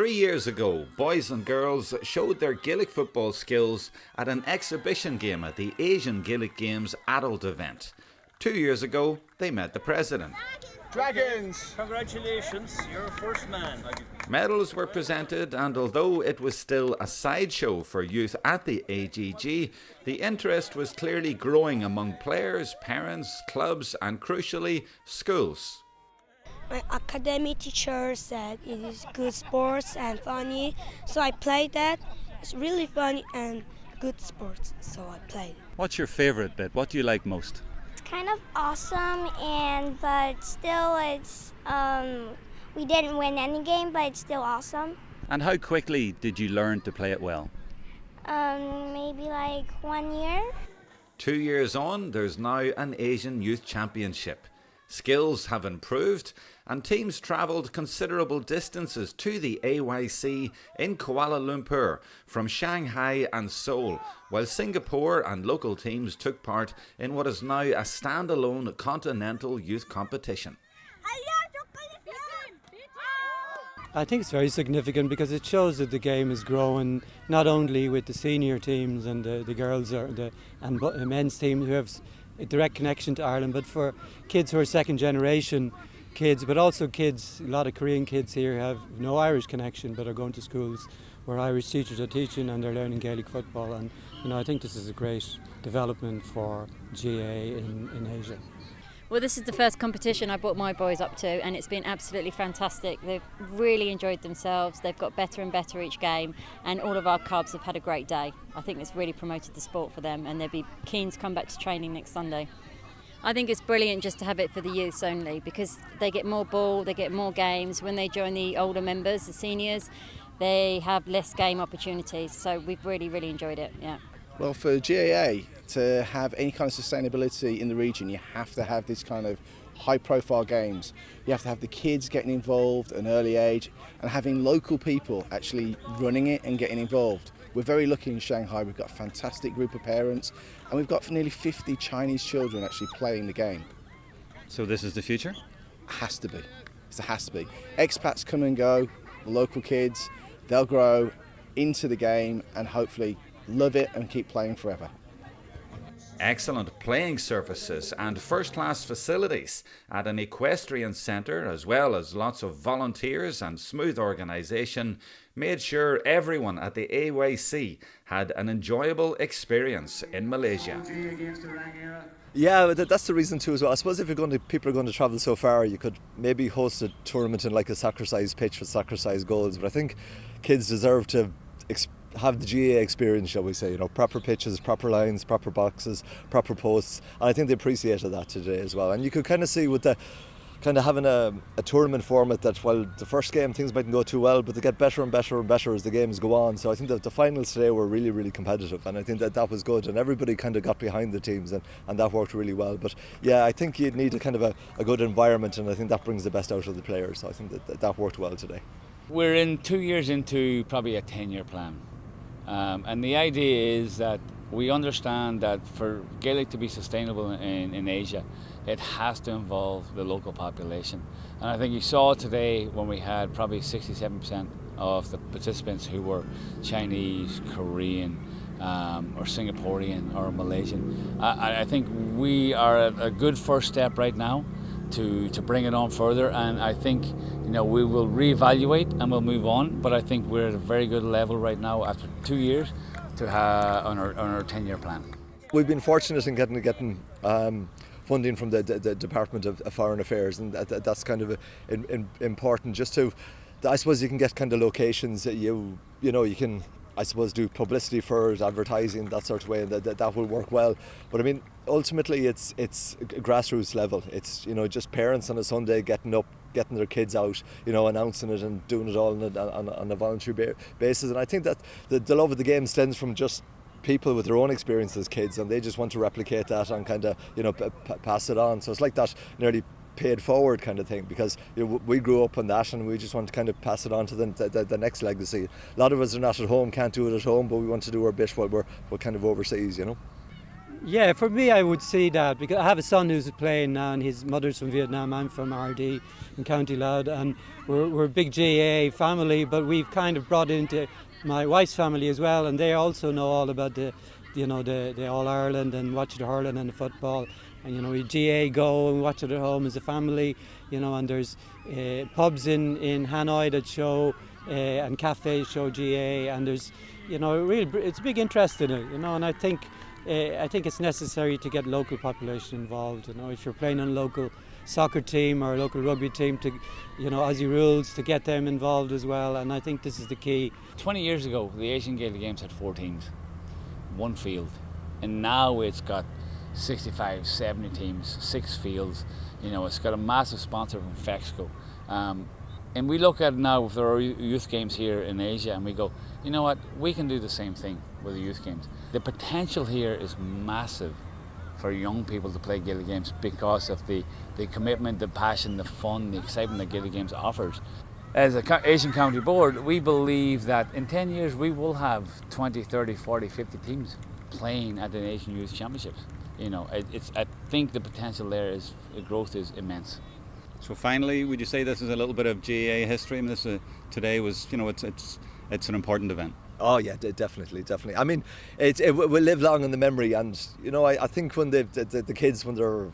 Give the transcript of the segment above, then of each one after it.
3 years ago, boys and girls showed their Gaelic football skills at an exhibition game at the Asian Gaelic Games adult event. 2 years ago, they met the president. Dragons! Congratulations, you're a first man. Medals were presented, and although it was still a sideshow for youth at the AGG, the interest was clearly growing among players, parents, clubs and, crucially, schools. My academy teacher said it is good sports and funny, so I played that. It's really funny and good sports, so I played. What's your favourite bit? What do you like most? It's kind of awesome, but still it's we didn't win any game, but it's still awesome. And how quickly did you learn to play it well? Maybe like 1 year. 2 years on, there's now an Asian Youth Championship. Skills have improved and teams travelled considerable distances to the AYC in Kuala Lumpur from Shanghai and Seoul, while Singapore and local teams took part in what is now a standalone continental youth competition. I think it's very significant because it shows that the game is growing, not only with the senior teams and the girls and the men's team who have a direct connection to Ireland, but for kids who are second generation kids, but also kids, a lot of Korean kids here have no Irish connection but are going to schools where Irish teachers are teaching and they're learning Gaelic football, and I think this is a great development for GA in Asia. Well, this is the first competition I brought my boys up to, and it's been absolutely fantastic. They've really enjoyed themselves. They've got better and better each game, and all of our cubs have had a great day. I think it's really promoted the sport for them, and they'll be keen to come back to training next Sunday. I think it's brilliant just to have it for the youths only, because they get more ball, they get more games. When they join the older members, the seniors, they have less game opportunities. So we've really, really enjoyed it, yeah. Well, for GAA to have any kind of sustainability in the region, you have to have this kind of high-profile games. You have to have the kids getting involved at an early age and having local people actually running it and getting involved. We're very lucky in Shanghai. We've got a fantastic group of parents and we've got nearly 50 Chinese children actually playing the game. So this is the future? Has to be. It has to be. Expats come and go, the local kids, they'll grow into the game and hopefully love it and keep playing forever. Excellent playing surfaces and first-class facilities at an equestrian centre, as well as lots of volunteers and smooth organisation, made sure everyone at the AYC had an enjoyable experience in Malaysia. Yeah, that's the reason too as well. I suppose if people are going to travel so far, you could maybe host a tournament in like a soccer-sized pitch with soccer-sized goals, but I think kids deserve to have the GA experience, shall we say, proper pitches, proper lines, proper boxes, proper posts, and I think they appreciated that today as well. And you could kind of see with the kind of having a tournament format that while the first game things mightn't go too well, but they get better and better and better as the games go on. So I think that the finals today were really, really competitive, and I think that was good, and everybody kind of got behind the teams, and that worked really well. But yeah, I think you'd need a kind of a good environment, and I think that brings the best out of the players. So I think that worked well today. We're in 2 years into probably a 10-year plan. And the idea is that we understand that for Gaelic to be sustainable in Asia, it has to involve the local population. And I think you saw today when we had probably 67% of the participants who were Chinese, Korean, or Singaporean or Malaysian. I think we are at a good first step right now to bring it on further, and I think we will reevaluate and we'll move on, but I think we're at a very good level right now after 2 years to on our 10-year plan. We've been fortunate in getting funding from the Department of Foreign Affairs, and that's kind of important just to, I suppose you can get kind of locations that you can, I suppose, do publicity for it, advertising, that sort of way, and that will work well. But I mean, ultimately it's grassroots level. It's just parents on a Sunday getting up, getting their kids out, announcing it and doing it all on a voluntary basis. And I think that the love of the game stems from just people with their own experience as kids, and they just want to replicate that and kind of pass it on. So it's like that nearly paid forward kind of thing, because we grew up on that and we just want to kind of pass it on to the next legacy. A lot of us are not at home, can't do it at home, but we want to do our bit while we're kind of overseas. Yeah, for me, I would see that because I have a son who's playing now, and his mother's from Vietnam. I'm from RD in County Loud, and we're a big GAA family. But we've kind of brought into my wife's family as well, and they also know all about the All Ireland and watch the hurling and the football. And we GA go and watch it at home as a family. And there's pubs in Hanoi that show and cafes show GA, and there's it's a big interest in it. And I think it's necessary to get local population involved. If you're playing on a local soccer team or a local rugby team, to Aussie rules, to get them involved as well. And I think this is the key. 20 years ago, the Asian Gaelic Games had 4 teams, 1 field, and now it's got 65, 70 teams, 6 fields. It's got a massive sponsor from Fexco. And we look at it now with our youth games here in Asia, and we go, you know what, we can do the same thing with the youth games. The potential here is massive for young people to play Gaelic games because of the commitment, the passion, the fun, the excitement that Gaelic games offers. As an Asian County Board, we believe that in 10 years we will have 20, 30, 40, 50 teams playing at the Asian Youth Championships. I think the potential there growth is immense. So finally, would you say this is a little bit of GAA history? I mean, today was, it's an important event. Oh yeah, definitely. I mean, it will live long in the memory, and I think when the kids, when they're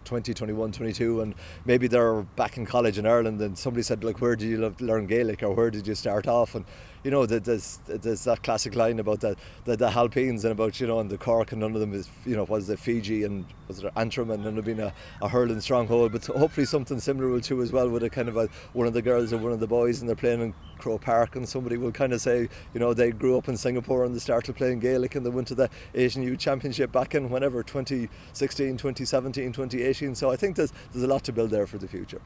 20, 21, 22, and maybe they're back in college in Ireland, and somebody said, like, where did you learn Gaelic, or where did you start off? And there's that classic line about the Halpines and about and the Cork, and none of them is was it Fiji and was it Antrim, and none have been a hurling stronghold. But hopefully something similar will too as well, with a kind of one of the girls or one of the boys, and they're playing in Croke Park, and somebody will kind of say they grew up in Singapore and they started playing Gaelic, and they went to the Asian Youth Championship back in whenever 2016, 2017, 2018. So I think there's a lot to build there for the future.